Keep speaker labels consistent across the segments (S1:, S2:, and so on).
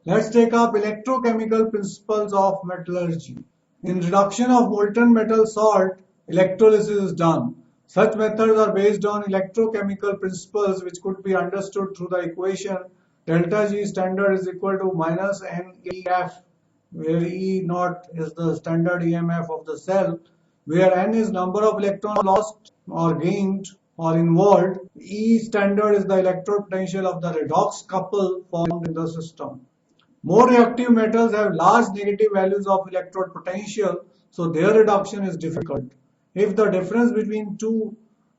S1: Let's take up electrochemical principles of metallurgy. In reduction of molten metal salt, electrolysis is done. Such methods are based on electrochemical principles which could be understood through the equation delta G standard is equal to minus NEF, where E naught is the standard EMF of the cell, where N is number of electrons lost or gained or involved. E standard is the electrode potential of the redox couple formed in the system. More reactive metals have large negative values of electrode potential, so their reduction is difficult. If the difference between two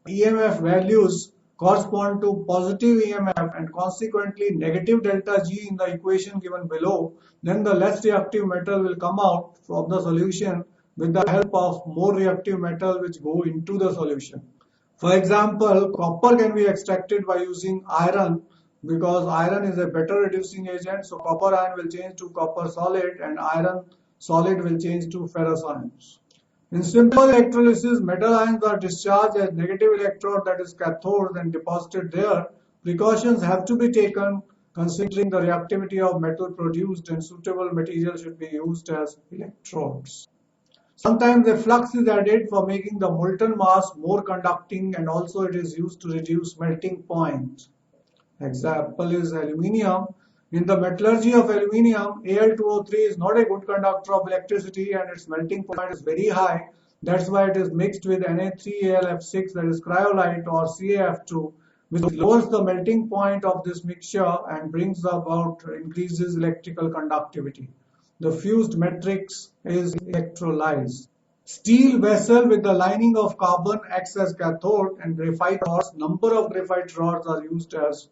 S1: EMF values correspond to positive EMF and consequently negative delta G in the equation given below, then the less reactive metal will come out from the solution with the help of more reactive metal which go into the solution. For example, copper can be extracted by using iron because iron is a better reducing agent. So copper ion will change to copper solid and iron solid will change to ferrous ions. In simple electrolysis, metal ions are discharged as negative electrode, that is cathode, and deposited there. Precautions have to be taken considering the reactivity of metal produced, and suitable material should be used as electrodes. Sometimes a flux is added for making the molten mass more conducting, and also it is used to reduce melting point. Example is aluminium. In the metallurgy of aluminium, Al2O3 is not a good conductor of electricity and its melting point is very high. That's why it is mixed with Na3Alf6, that is cryolite, or CaF2, which lowers the melting point of this mixture and brings about increases electrical conductivity. The fused matrix is electrolyzed. Steel vessel with the lining of carbon acts as cathode, and graphite rods. Number of graphite rods are used as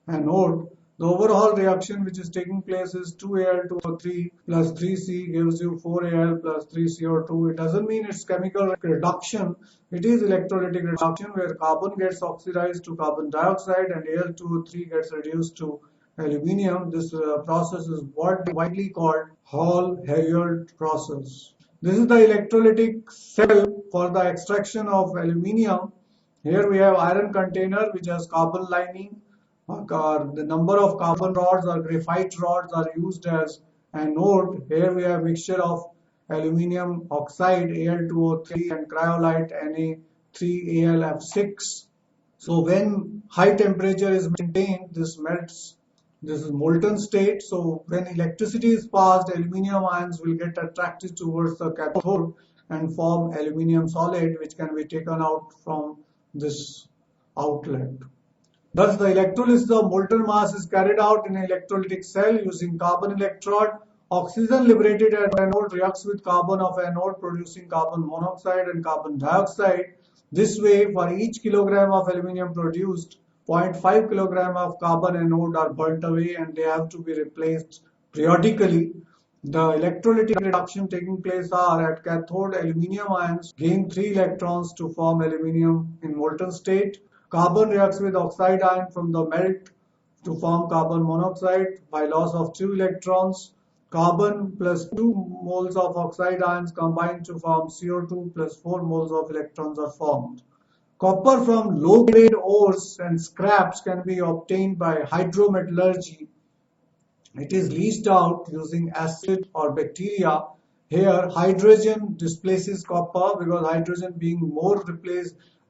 S1: anode. The overall reaction which is taking place is 2Al2O3 plus 3C gives you 4Al plus 3CO2. It doesn't mean it's chemical reduction. It is electrolytic reduction where carbon gets oxidized to carbon dioxide and Al2O3 gets reduced to aluminium. This process is widely called Hall-Heroult process. This is the electrolytic cell for the extraction of aluminium. Here we have iron container which has carbon lining. The number of carbon rods or graphite rods are used as anode. Here we have mixture of aluminium oxide Al2O3 and cryolite Na3Alf6. So when high temperature is maintained, this melts. This is molten state. So when electricity is passed, aluminium ions will get attracted towards the cathode and form aluminium solid, which can be taken out from this outlet. Thus, the electrolysis of molten mass is carried out in an electrolytic cell using carbon electrode. Oxygen liberated at anode reacts with carbon of anode, producing carbon monoxide and carbon dioxide. This way, for each kilogram of aluminium produced, 0.5 kilogram of carbon anode are burnt away and they have to be replaced periodically. The electrolytic reduction taking place are at cathode, aluminium ions gain 3 electrons to form aluminium in molten state. Carbon reacts with oxide ion from the melt to form carbon monoxide by loss of 2 electrons. Carbon plus 2 moles of oxide ions combine to form CO2 plus 4 moles of electrons are formed. Copper from low-grade ores and scraps can be obtained by hydrometallurgy. It is leached out using acid or bacteria. Here, hydrogen displaces copper because hydrogen being more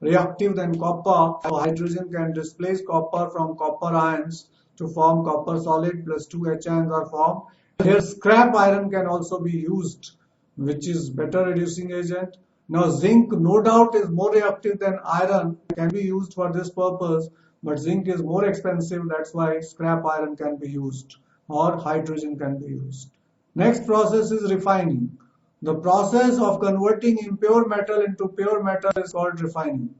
S1: reactive than copper, so hydrogen can displace copper from copper ions to form copper solid plus 2 H ions are formed. Here scrap iron can also be used, which is better reducing agent. Now zinc no doubt is more reactive than iron, can be used for this purpose, but zinc is more expensive, that's why scrap iron can be used or hydrogen can be used. Next process is refining. The process of converting impure metal into pure metal is called refining.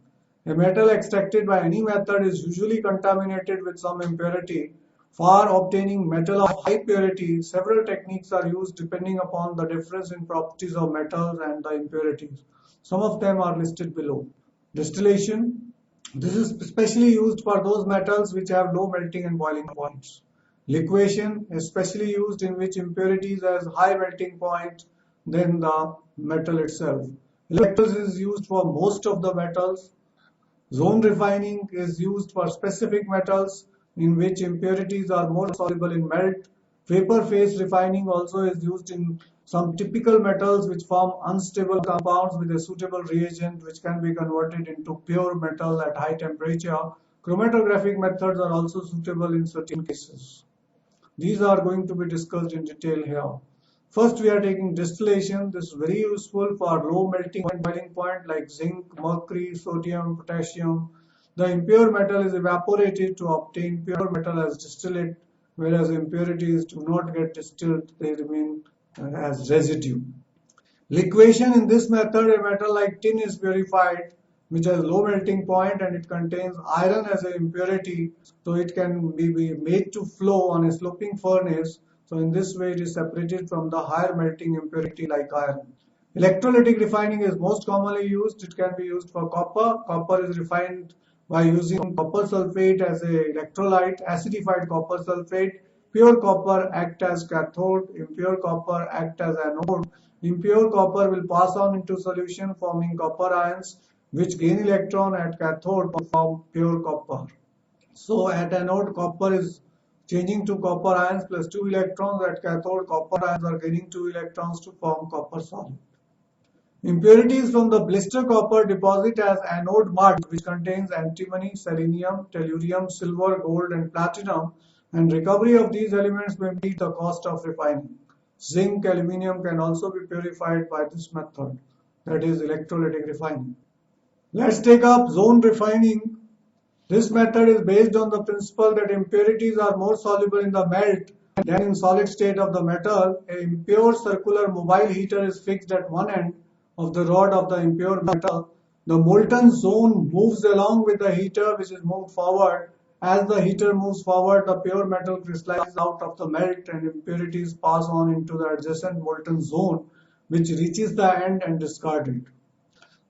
S1: A metal extracted by any method is usually contaminated with some impurity. For obtaining metal of high purity, several techniques are used depending upon the difference in properties of metals and the impurities. Some of them are listed below. Distillation. This is especially used for those metals which have low melting and boiling points. Liquation, especially used in which impurities has high melting point than the metal itself. Electrolysis is used for most of the metals. Zone refining is used for specific metals in which impurities are more soluble in melt. Vapor phase refining also is used in some typical metals which form unstable compounds with a suitable reagent which can be converted into pure metal at high temperature. Chromatographic methods are also suitable in certain cases. These are going to be discussed in detail here. First, we are taking distillation. This is very useful for low melting and boiling point like zinc, mercury, sodium, potassium. The impure metal is evaporated to obtain pure metal as distillate, whereas impurities do not get distilled, they remain as residue. Liquation: in this method, a metal like tin is purified, which has low melting point and it contains iron as an impurity, so it can be made to flow on a sloping furnace. So in this way, it is separated from the higher melting impurity like iron. Electrolytic refining is most commonly used. It can be used for copper. Copper is refined by using copper sulfate as a electrolyte, acidified copper sulfate. Pure copper act as cathode, impure copper act as anode. Impure copper will pass on into solution forming copper ions which gain electron at cathode to form pure copper. So at anode, copper is changing to copper ions plus 2 electrons. At cathode, copper ions are gaining 2 electrons to form copper solid. Impurities from the blister copper deposit as anode mud, which contains antimony, selenium, tellurium, silver, gold, and platinum, and recovery of these elements may meet the cost of refining. Zinc, aluminium can also be purified by this method, that is electrolytic refining. Let's take up zone refining. This method is based on the principle that impurities are more soluble in the melt than in solid state of the metal. A impure circular mobile heater is fixed at one end of the rod of the impure metal. The molten zone moves along with the heater, which is moved forward. As the heater moves forward, the pure metal crystallizes out of the melt and impurities pass on into the adjacent molten zone, which reaches the end and discarded.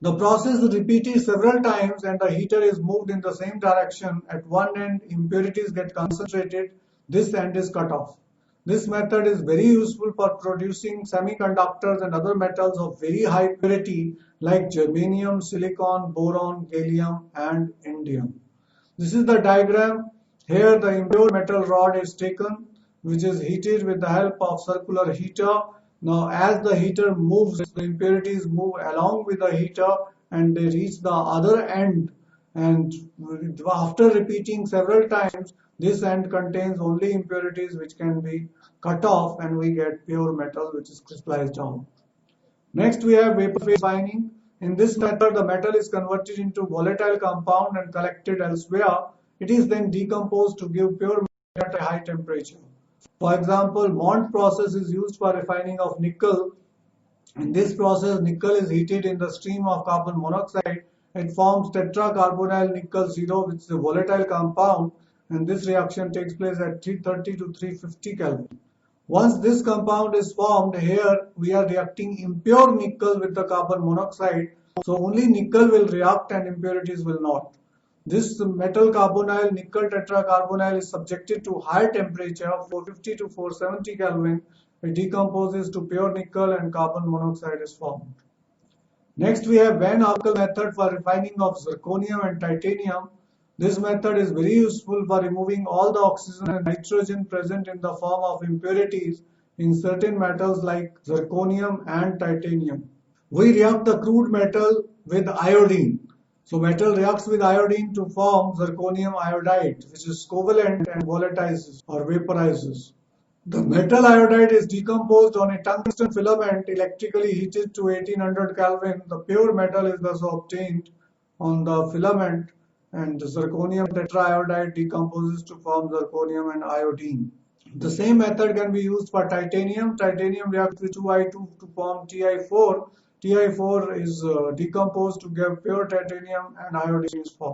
S1: The process is repeated several times and the heater is moved in the same direction. At one end, impurities get concentrated. This end is cut off. This method is very useful for producing semiconductors and other metals of very high purity like germanium, silicon, boron, gallium, and indium. This is the diagram. Here the impure metal rod is taken, which is heated with the help of circular heater. Now as the heater moves, the impurities move along with the heater and they reach the other end, and after repeating several times, this end contains only impurities which can be cut off and we get pure metal which is crystallized down. Next we have vapor phase refining. In this method, the metal is converted into volatile compound and collected elsewhere. It is then decomposed to give pure metal at a high temperature. For example, Mond process is used for refining of nickel. In this process, nickel is heated in the stream of carbon monoxide. It forms tetracarbonyl nickel 0, which is a volatile compound, and this reaction takes place at 330 to 350 Kelvin. Once this compound is formed, here we are reacting impure nickel with the carbon monoxide, so only nickel will react and impurities will not. This metal carbonyl, nickel tetracarbonyl, is subjected to high temperature, 450 to 470 Kelvin. It decomposes to pure nickel and carbon monoxide is formed. Next we have Van Arkel method for refining of zirconium and titanium. This method is very useful for removing all the oxygen and nitrogen present in the form of impurities in certain metals like zirconium and titanium. We react the crude metal with iodine. So metal reacts with iodine to form zirconium iodide, which is covalent and volatilizes or vaporizes. The metal iodide is decomposed on a tungsten filament electrically heated to 1800 Kelvin. The pure metal is thus obtained on the filament, and the zirconium tetraiodide decomposes to form zirconium and iodine. The same method can be used for titanium. Titanium reacts with 2I2 to form Ti4. Ti4 is decomposed to give pure titanium and iodine is formed.